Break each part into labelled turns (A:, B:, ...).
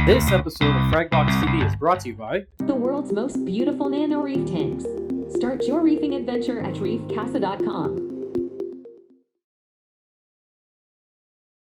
A: This episode of Fragbox TV is brought to you by
B: the world's most beautiful nano reef tanks. Start your reefing adventure at reefcasa.com.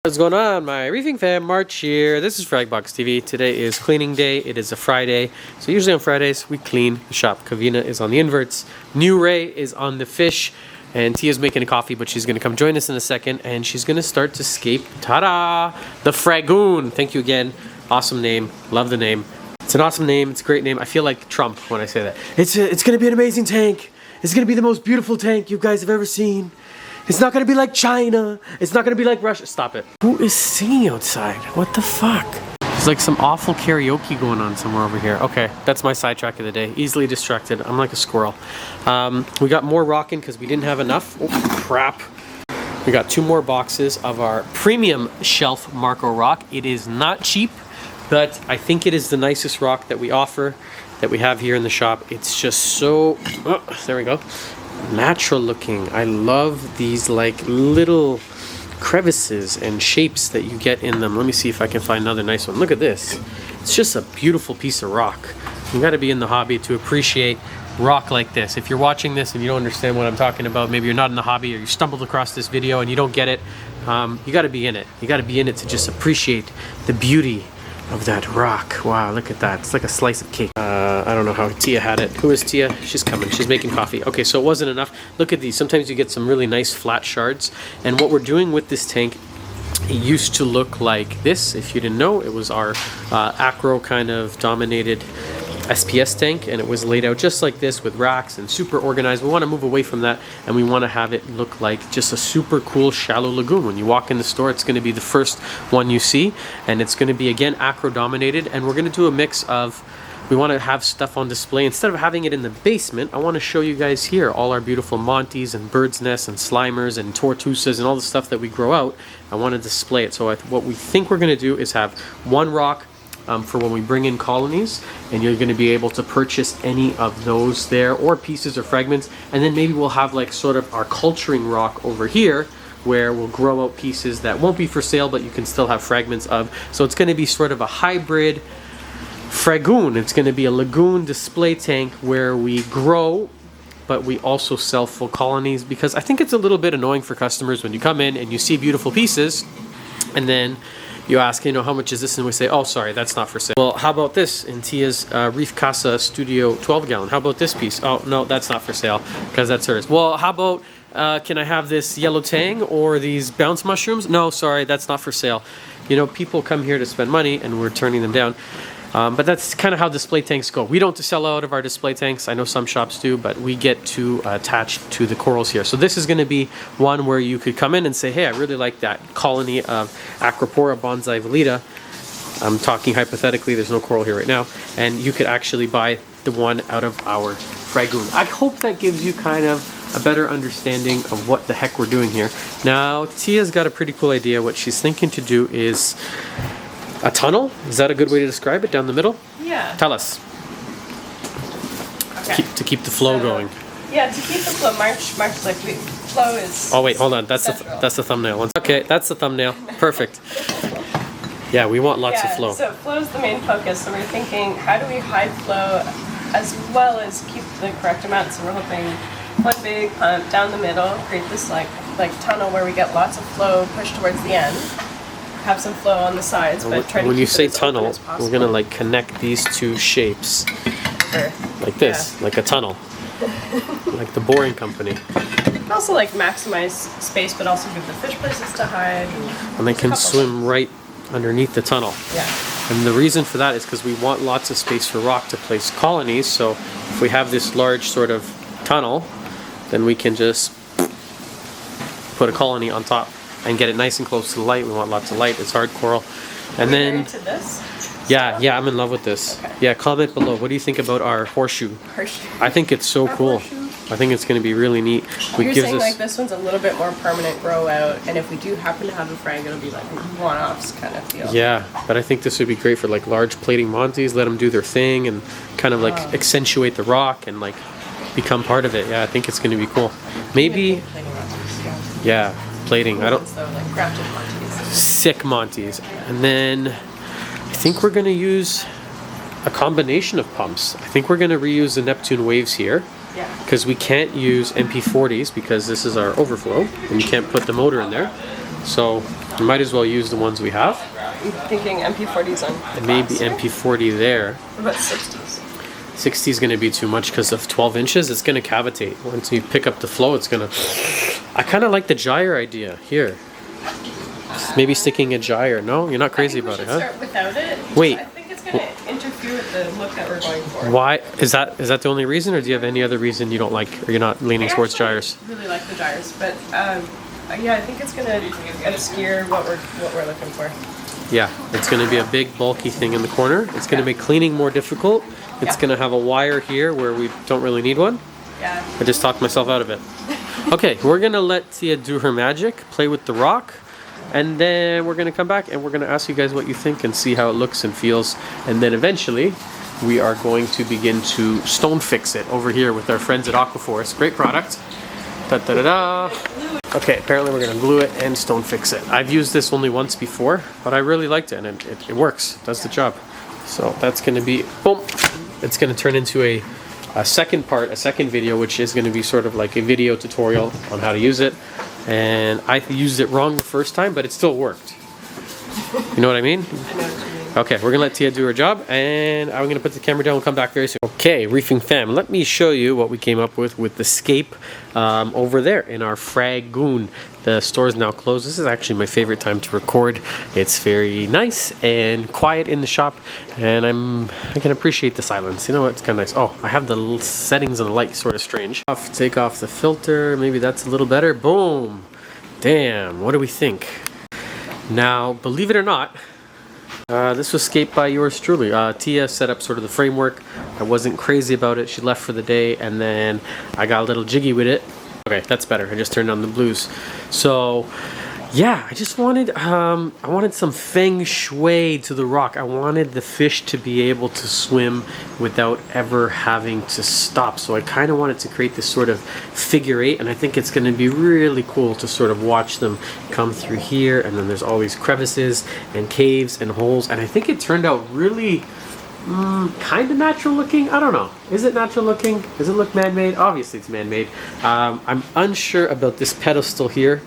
A: What's going on, my reefing fam? March here. This is Fragbox TV. Today is cleaning day. It is a Friday. So usually on Fridays we clean the shop. Kavina is on the inverts. New Ray is on the fish. And Tia's making a coffee, but she's going to come join us in a second. And she's going to start to scape, ta-da, the fragoon. Thank you again. Awesome name. Love the name. It's an awesome name. It's a great name. I feel like Trump when I say that. It's going to be an amazing tank. It's going to be the most beautiful tank you guys have ever seen. It's not going to be like China. It's not going to be like Russia. Stop it. Who is singing outside? What the fuck? There's like some awful karaoke going on somewhere over here. Okay, that's my sidetrack of the day. Easily distracted. I'm like a squirrel. We got more rock in because we didn't have enough. Oh, crap. We got 2 more boxes of our premium shelf Marco rock. It is not cheap, but I think it is the nicest rock that we offer, that we have here in the shop. It's just so, oh, there we go, natural looking. I love these like little crevices and shapes that you get in them. Let me see if I can find another nice one. Look at this. It's just a beautiful piece of rock. You got to be in the hobby to appreciate rock like this. If you're watching this and you don't understand what I'm talking about, maybe you're not in the hobby or you stumbled across this video and you don't get it, you got to be in it. You got to be in it to just appreciate the beauty of that rock. Wow, look at that. It's like a slice of cake. I don't know how Tia had it. Who is Tia? She's coming. She's making coffee. Okay, so it wasn't enough. Look at these. Sometimes you get some really nice flat shards. And what we're doing with this tank, it used to look like this. If you didn't know, it was our acro kind of dominated SPS tank, and it was laid out just like this with racks and super organized. We want to move away from that, and we want to have it look like just a super cool shallow lagoon. When you walk in the store, it's going to be the first one you see, and it's going to be again acro dominated. And we're going to do a mix of, we want to have stuff on display instead of having it in the basement. I want to show you guys here all our beautiful monties and birds nests and slimers and tortusas and all the stuff that we grow out. I want to display it. So what we think we're going to do is have one rock for when we bring in colonies, and you're going to be able to purchase any of those there, or pieces or fragments. And then maybe we'll have like sort of our culturing rock over here, where we'll grow out pieces that won't be for sale, but you can still have fragments of. So it's going to be sort of a hybrid fragoon. It's going to be a lagoon display tank where we grow, but we also sell full colonies, because I think it's a little bit annoying for customers when you come in and you see beautiful pieces and then you ask, you know, how much is this? And we say, oh, sorry, that's not for sale. Well, how about this in Tia's Reef Casa Studio 12 gallon? How about this piece? Oh, no, that's not for sale because that's hers. Well, how about, can I have this yellow tang or these bounce mushrooms? No, sorry, that's not for sale. You know, people come here to spend money and we're turning them down. But that's kind of how display tanks go. We don't sell out of our display tanks. I know some shops do, but we get to attach to the corals here. So this is going to be one where you could come in and say, hey, I really like that colony of Acropora bonsai valida. I'm talking hypothetically, there's no coral here right now. And you could actually buy the one out of our fragoon. I hope that gives you kind of a better understanding of what the heck we're doing here. Now, Tia's got a pretty cool idea. What she's thinking to do is a tunnel? Is that a good way to describe it? Down the middle?
C: Yeah.
A: Tell us.
C: Okay.
A: To keep the flow going.
C: Yeah, to keep the flow. March like flow is.
A: Oh wait, hold on. That's the thumbnail. Okay, that's the thumbnail. Perfect. Yeah, we want lots of flow.
C: So flow is the main focus. So we're thinking, how do we hide flow as well as keep the correct amount? So we're hoping one big pump down the middle, create this like tunnel where we get lots of flow pushed towards the end. Have some flow on the sides, but try to
A: when
C: keep
A: you
C: it
A: say
C: as
A: tunnel,
C: open as possible.
A: we're gonna like connect these two shapes like this, like a tunnel, like the Boring Company.
C: And also like maximize space, but also give the fish places to hide.
A: And they can swim right underneath the tunnel.
C: Yeah.
A: And the reason for that is because we want lots of space for rock to place colonies. So if we have this large sort of tunnel, then we can just put a colony on top and get it nice and close to the light. We want lots of light. It's hard coral. And then
C: to this?
A: yeah, I'm in love with this. Okay. Yeah, comment below. What do you think about our horseshoe? I think it's so cool. I think it's going to be really neat.
C: You're saying like this one's a little bit more permanent grow out, and if we do happen to have a frag, it'll be like one-offs kind of feel.
A: Yeah, but I think this would be great for like large plating monties. Let them do their thing and kind of like accentuate the rock and like become part of it. Yeah, I think it's going to be cool. Maybe. Yeah, plating. I don't.
C: So like grafted monties.
A: Sick monties, and then I think we're going to use a combination of pumps. I think we're going to reuse the Neptune waves here.
C: Yeah.
A: Because we can't use MP40s because this is our overflow and you can't put the motor in there. So we might as well use the ones we have.
C: I'm thinking MP40s on.
A: And maybe MP40 there.
C: What about 60s?
A: 60 is going to be too much because of 12 inches. It's going to cavitate. Once you pick up the flow, it's going to... I kind of like the gyre idea here. Maybe sticking a gyre. No, you're not crazy about it, huh?
C: Start without it.
A: Wait.
C: I think it's going to interfere with the look that we're going for.
A: Why is that the only reason, or do you have any other reason you don't like, or you're not leaning towards gyres?
C: I really like the gyres, but yeah, I think it's going to obscure what we're looking for.
A: Yeah, it's going to be a big bulky thing in the corner. It's going to make cleaning more difficult. It's going to have a wire here where we don't really need one.
C: Yeah.
A: I just talked myself out of it. Okay, we're going to let Tia do her magic, play with the rock, and then we're going to come back and we're going to ask you guys what you think and see how it looks and feels. And then eventually we are going to begin to stone fix it over here with our friends at Aquaforest. Great product. Da da da da. Okay, apparently we're going to glue it and stone fix it. I've used this only once before, but I really liked it and it works. It does the job. So that's going to be, boom. It's going to turn into a second video, which is going to be sort of like a video tutorial on how to use it. And I used it wrong the first time, but it still worked. You know what I mean? Okay, we're gonna let Tia do her job, and I'm gonna put the camera down and come back very soon. Okay, Reefing fam, let me show you what we came up with the scape over there in our fragoon. The store is now closed. This is actually my favorite time to record. It's very nice and quiet in the shop, and I can appreciate the silence. You know what? It's kind of nice. Oh, I have the settings on the light sort of strange. Take off the filter. Maybe that's a little better. Boom. Damn. What do we think? Now, believe it or not, this was scaped by yours truly. Tia set up sort of the framework. I wasn't crazy about it. She left for the day, and then I got a little jiggy with it. Okay, that's better. I just turned on the blues. So, yeah, I just wanted, I wanted some feng shui to the rock. I wanted the fish to be able to swim without ever having to stop. So I kind of wanted to create this sort of figure eight, and I think it's going to be really cool to sort of watch them come through here. And then there's all these crevices and caves and holes, and I think it turned out really kind of natural looking. I don't know. Is it natural looking? Does it look man-made? Obviously it's man-made. I'm unsure about this pedestal here.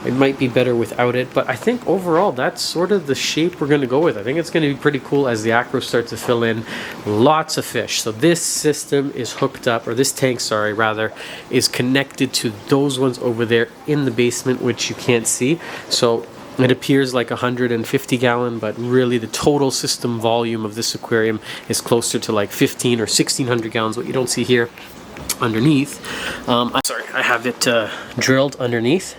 A: It might be better without it, but I think overall that's sort of the shape we're going to go with. I think it's going to be pretty cool as the acros start to fill in. Lots of fish. So this system is hooked up, or this tank, sorry, rather, is connected to those ones over there in the basement, which you can't see. So it appears like 150 gallon, but really the total system volume of this aquarium is closer to like 15 or 1600 gallons, what you don't see here underneath. I'm sorry, I have it drilled underneath,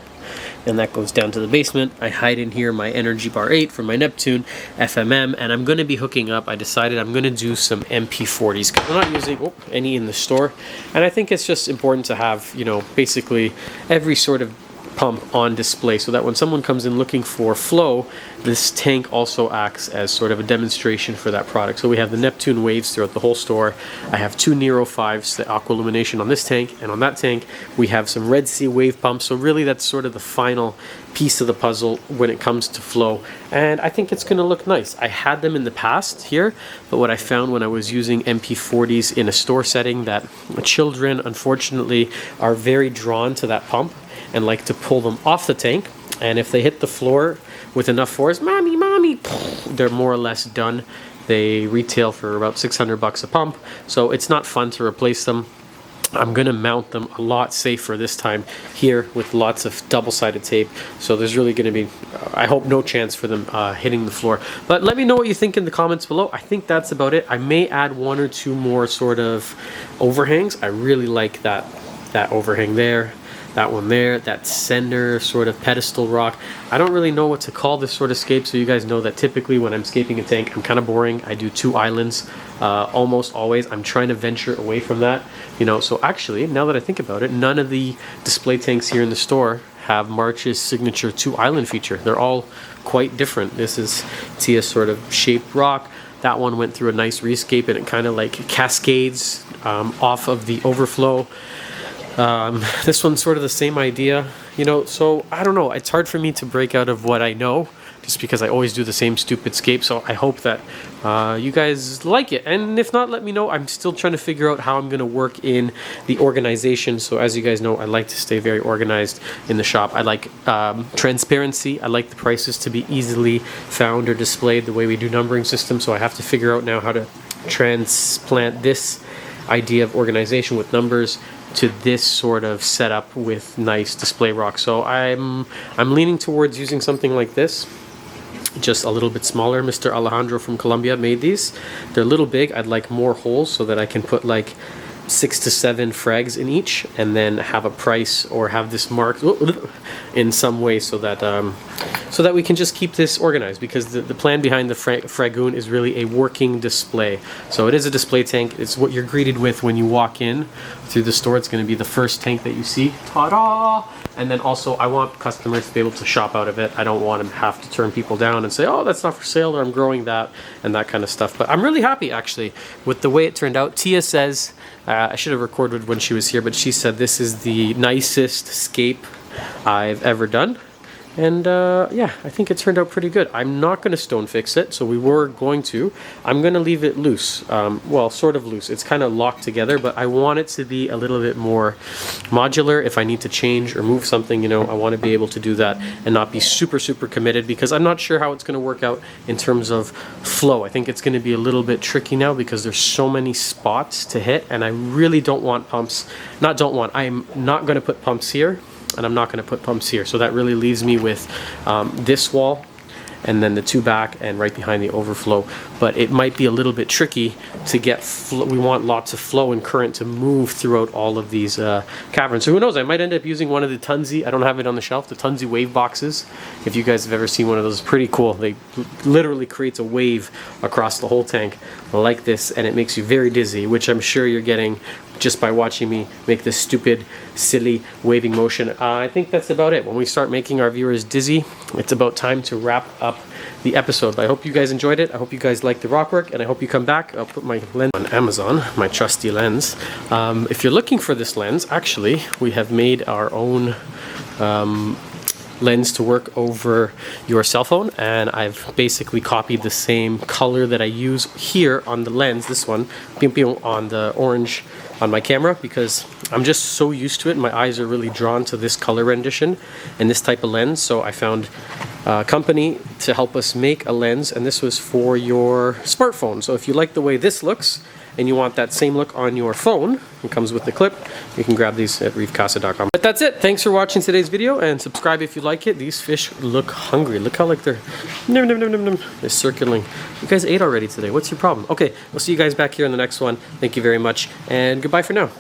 A: and that goes down to the basement. I hide in here my Energy Bar 8 from my Neptune FMM, and I'm going to be hooking up. I decided I'm going to do some MP40s because we're not using any in the store, and I think it's just important to have, you know, basically every sort of pump on display so that when someone comes in looking for flow, this tank also acts as sort of a demonstration for that product. So we have the Neptune waves throughout the whole store. I have two Nero 5s, the aqua illumination on this tank, and on that tank we have some Red Sea wave pumps. So really that's sort of the final piece of the puzzle when it comes to flow, and I think it's going to look nice. I had them in the past here, but what I found when I was using MP40s in a store setting, that children unfortunately are very drawn to that pump and like to pull them off the tank, and if they hit the floor with enough force, mommy, they're more or less done. They retail for about 600 bucks a pump, so it's not fun to replace them. I'm gonna mount them a lot safer this time here with lots of double-sided tape, so there's really gonna be, I hope, no chance for them hitting the floor. But let me know what you think in the comments below. I think that's about it. I may add one or two more sort of overhangs. I really like that overhang there, that one there, that center sort of pedestal rock. I don't really know what to call this sort of scape, so you guys know that typically when I'm scaping a tank, I'm kind of boring. I do two islands almost always. I'm trying to venture away from that, you know. So actually, now that I think about it, none of the display tanks here in the store have March's signature two island feature. They're all quite different. This is Tia's sort of shaped rock. That one went through a nice rescape, and it kind of like cascades off of the overflow. This one's sort of the same idea, you know, so I don't know. It's hard for me to break out of what I know, just because I always do the same stupid scape. So I hope that you guys like it, and if not, let me know. I'm still trying to figure out how I'm gonna work in the organization. So as you guys know, I like to stay very organized in the shop. I like transparency. I like the prices to be easily found or displayed the way we do numbering system. So I have to figure out now how to transplant this idea of organization with numbers to this sort of setup with nice display rocks. So I'm leaning towards using something like this, just a little bit smaller. Mr. Alejandro from Colombia made these. They're a little big. I'd like more holes so that I can put like 6 to 7 frags in each, and then have a price or have this marked in some way so that we can just keep this organized, because the plan behind the fragoon is really a working display. So it is a display tank. It's what you're greeted with when you walk in through the store. It's going to be the first tank that you see. Ta-da! And then also I want customers to be able to shop out of it. I don't want to have to turn people down and say, oh, that's not for sale, or I'm growing that, and that kind of stuff. But I'm really happy actually with the way it turned out. Tia says, I should have recorded when she was here, but she said this is the nicest scape I've ever done. And yeah, I think it turned out pretty good. I'm not going to stone fix it, so we were going to. I'm going to leave it loose. Well, sort of loose. It's kind of locked together, but I want it to be a little bit more modular. If I need to change or move something, you know, I want to be able to do that and not be super committed, because I'm not sure how it's going to work out in terms of flow. I think it's going to be a little bit tricky now because there's so many spots to hit, and I really don't want pumps. I'm not going to put pumps here, and I'm not going to put pumps here. So that really leaves me with this wall, and then the 2 back, and right behind the overflow. But it might be a little bit tricky to get we want lots of flow and current to move throughout all of these caverns. So who knows, I might end up using one of the Tunzi, I don't have it on the shelf, the Tunzi wave boxes. If you guys have ever seen one of those, it's pretty cool. They literally creates a wave across the whole tank like this, and it makes you very dizzy, which I'm sure you're getting just by watching me make this stupid, silly waving motion. I think that's about it. When we start making our viewers dizzy, it's about time to wrap up the episode. I hope you guys enjoyed it. I hope you guys liked the rock work, and I hope you come back. I'll put my lens on Amazon, my trusty lens. If you're looking for this lens, actually, we have made our own lens to work over your cell phone, and I've basically copied the same color that I use here on the lens, this one, on the orange on my camera, because I'm just so used to it. My eyes are really drawn to this color rendition and this type of lens. So I found a company to help us make a lens, and this was for your smartphone. So if you like the way this looks and you want that same look on your phone, it comes with the clip. You can grab these at reefcasa.com. But that's it. Thanks for watching today's video, and subscribe if you like it. These fish look hungry. Look how like they're circling. You guys ate already today. What's your problem? Okay, we'll see you guys back here in the next one. Thank you very much, and goodbye for now.